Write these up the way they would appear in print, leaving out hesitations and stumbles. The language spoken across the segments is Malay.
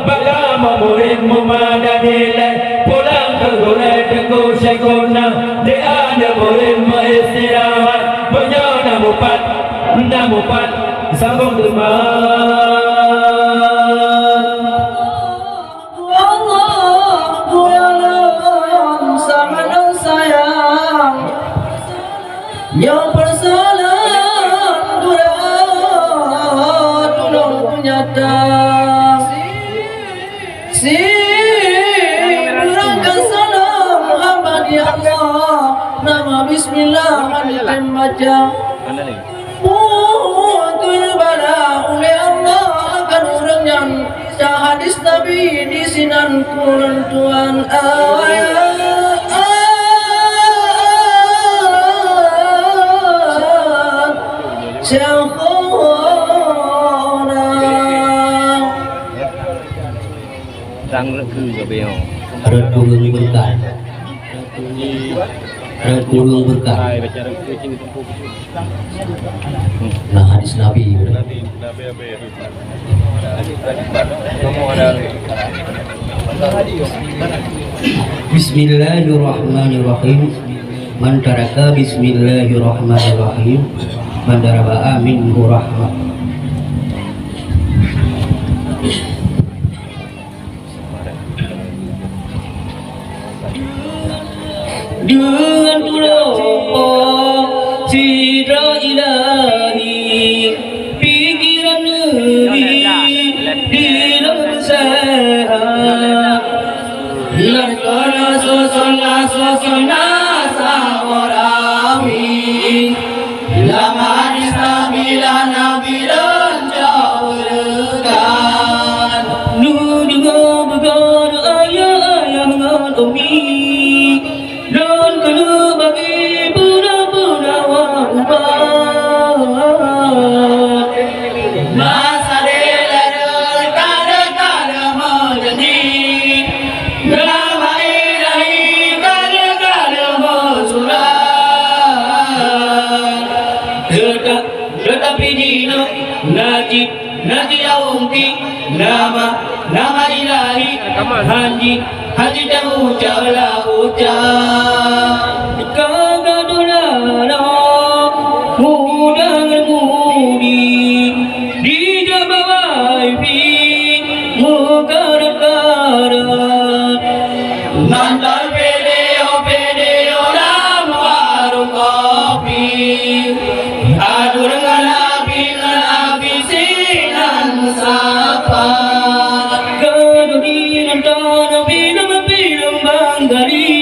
bala mamurin mumadadile pulang ke gulai tengku syekuna di ada murin istirahat punya namupat sambung yang bersalah berat tolong penyata si berangkat salam Muhammad ya Allah nama bismillah manitem baca mutul bala oleh Allah akan orang yang hadis Nabi di sinan Quran Tuhan răng nó cư vào bèo Rợt kurung berkah Rợt kurung berkah Nah hadis Nabi Bismillahirrahmanirrahim Man taraka bismillahirrahmanirrahim Man daraba amin rahmah dengan tulung sidra ilahi pikiran nebi di dalam sehat larkana sosona samorawi lama disabila nabi dan jauhkan nu dengar begar ayah dengan umi dan kena bagi budak-budak wabah masa delada kada menjadi nama ilahi kada mensurat tetapi dino najib yaumti nama ilahi haji dan ucaplah kagak dolala mudah ngemudi di jabawai mukar-karan mantal pedeo dalam warung kopi adur dengan api sinan sapa kedudinan tanah film banggali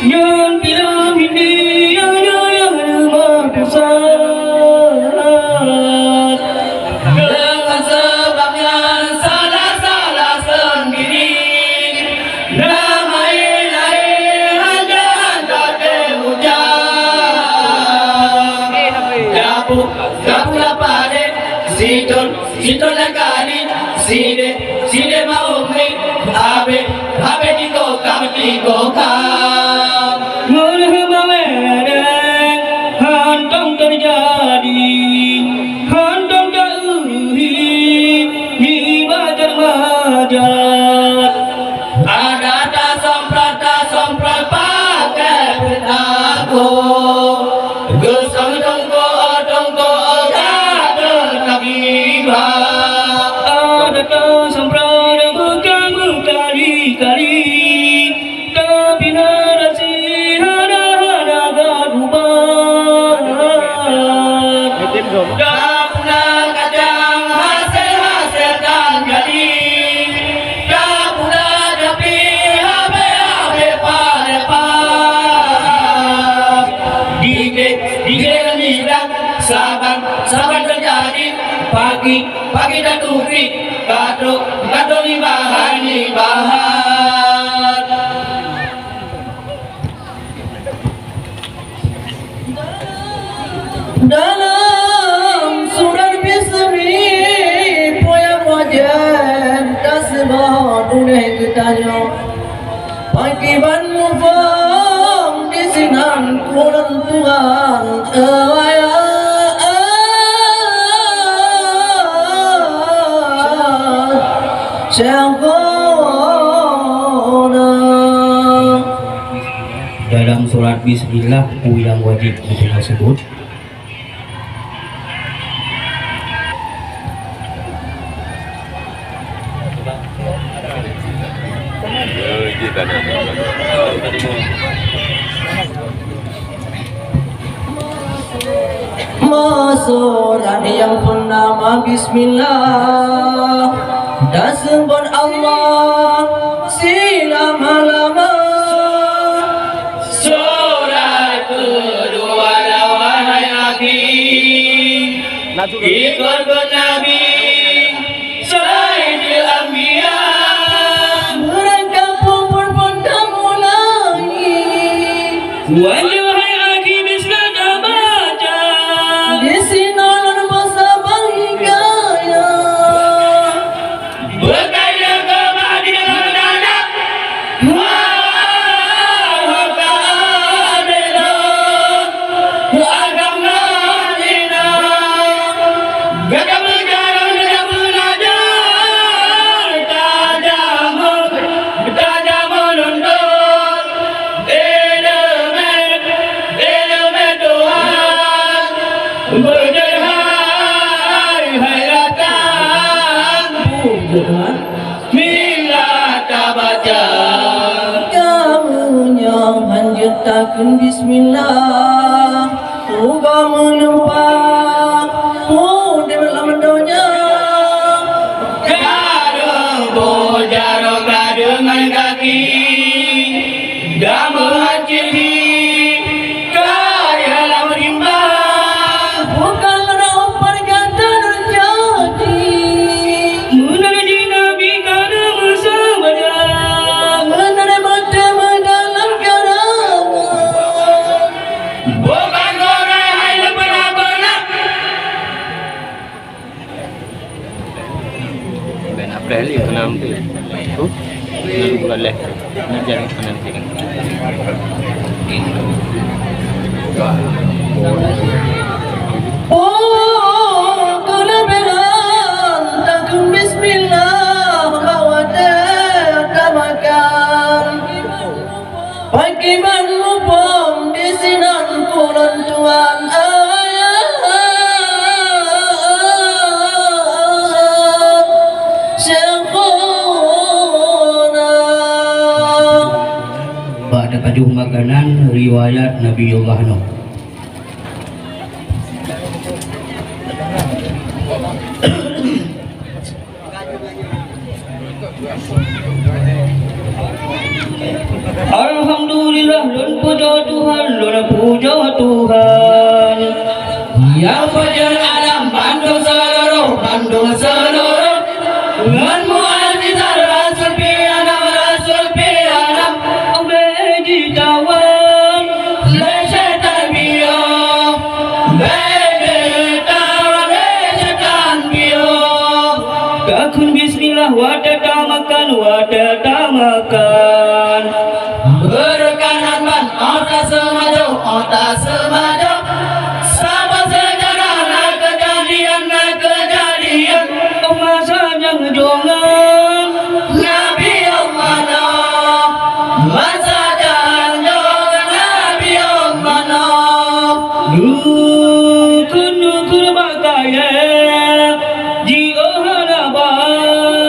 yang film ini yang maksud dengan sebabnya salah sendiri nama ilahi hanya terucap dapur pade siton lekani side maumri abe di kokam merhabawereng hantong terjadi hantong dahi di bajar ada somprat pakai aku gesang tongko ada tabiba ada somprat bukan kali tapi narasi ada gaduban dah pulang kacang hasilkan jadi dah pulang tapi habe parepas dikira nidang saban terjadi pagi dan turi kado libahan dalam surat bismi poya wajan tasbah duneh ketanya pakiban mufam di sinan Quran Tuhan Syekhona. Dalam surat Bismillah yang wajib untuk tersebut Surat yang bernama Bismillah dan sebut Allah selama-lama. surat kedua wahai akhi ikut Nabi Sayyidil Anbiya Mereka pun berbunda mulai wahai akhi bisa baca di sinar masa balikaya. berkaya kemah di dalam dada Kamunya hanjutakan Bismillah, Tuga menumpang di dalam donya. dengan kaki damu hajiri kaya lam rimbang Bukan upar kata terjadi menaji Nabi kada bersabda menerima dalam karangan. bukan orang hai benar-benar Ben April itu nanti itu nanti boleh jangan nanti kan Oh, kelebihan takun Bismillah bawa makan. Pakiman mupom di sinan kulon tuan ayat Syekhona. pada paduh makanan riwayat Nabiullah Nuh. Alhamdulillah lun puja Tuhan, lun puja Tuhan yang fajar alam Bandung seluruh dengan mu'adzizat Rasul pianam Abedi tawan lesetan bio Abedi tawan lesetan bio Dakun bismillah wadadamakan berkanan ban otak semaju sama sejarah na kejadian masa yang jongan Nabi Allah masa yang jongan Nabi Allah nukun makaya ji ohanaban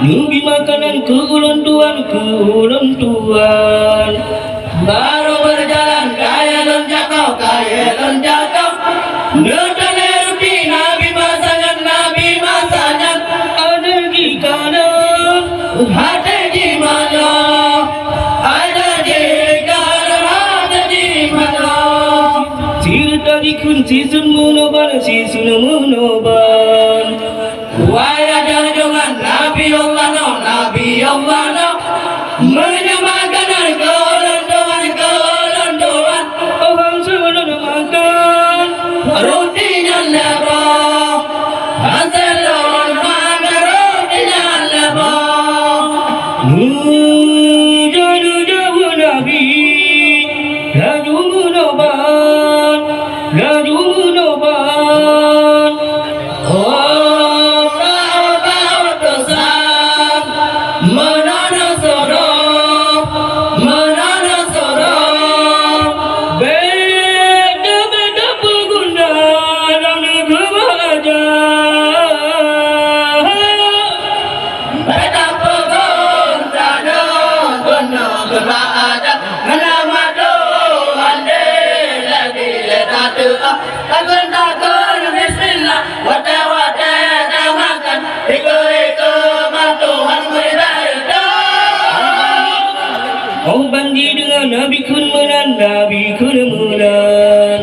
Nubi makanan ke ulang tuan baru berjalan kaya lonjakau Nutane ruti Nabi masanya ada di kanan ada di mana ada di dikun si sun munoban si sun munoban. Waya jangan Nabi Allah no Nabi Allah no menyembahkan golongan orang sebelum makan rotinya leba hasilon makan rotinya leba. Jauh Nabi laju munoban laju munoban. Oh banji dengan Nabi kun menan Nabi kun menan.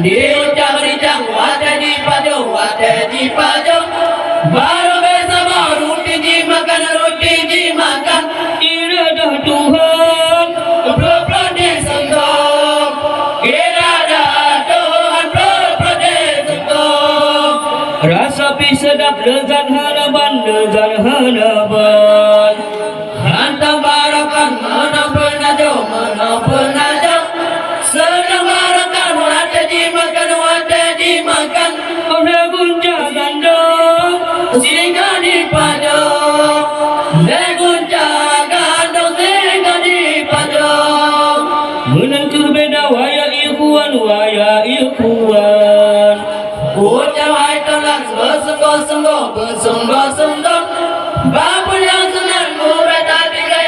Dia ucap bericang wate di pajong baru besa baru roti ji makan iradah Tuhan pro di sengkong iradah Tuhan pro di sengkong. Rasa pi sedap lezat hanaban hantam barakan mana penajo senang barakan wate dimakan oleh gunca gandong singa di pajong oleh gunca gandong singa di pajong. Menang berbeda waya ikhwan ucap hai telah bersungguh Bapun yang senang mubeta tinggal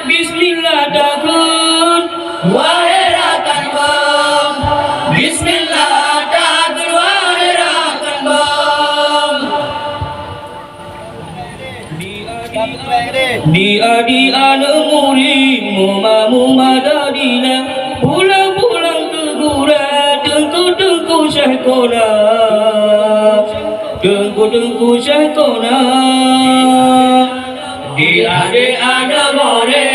Bismillah takun wahirakan bom. Bismillah takun wahirakan bom. Di adi anu muri muma dadina pulang ke gura tengku syahkona tengku syahkona. Di adi ada more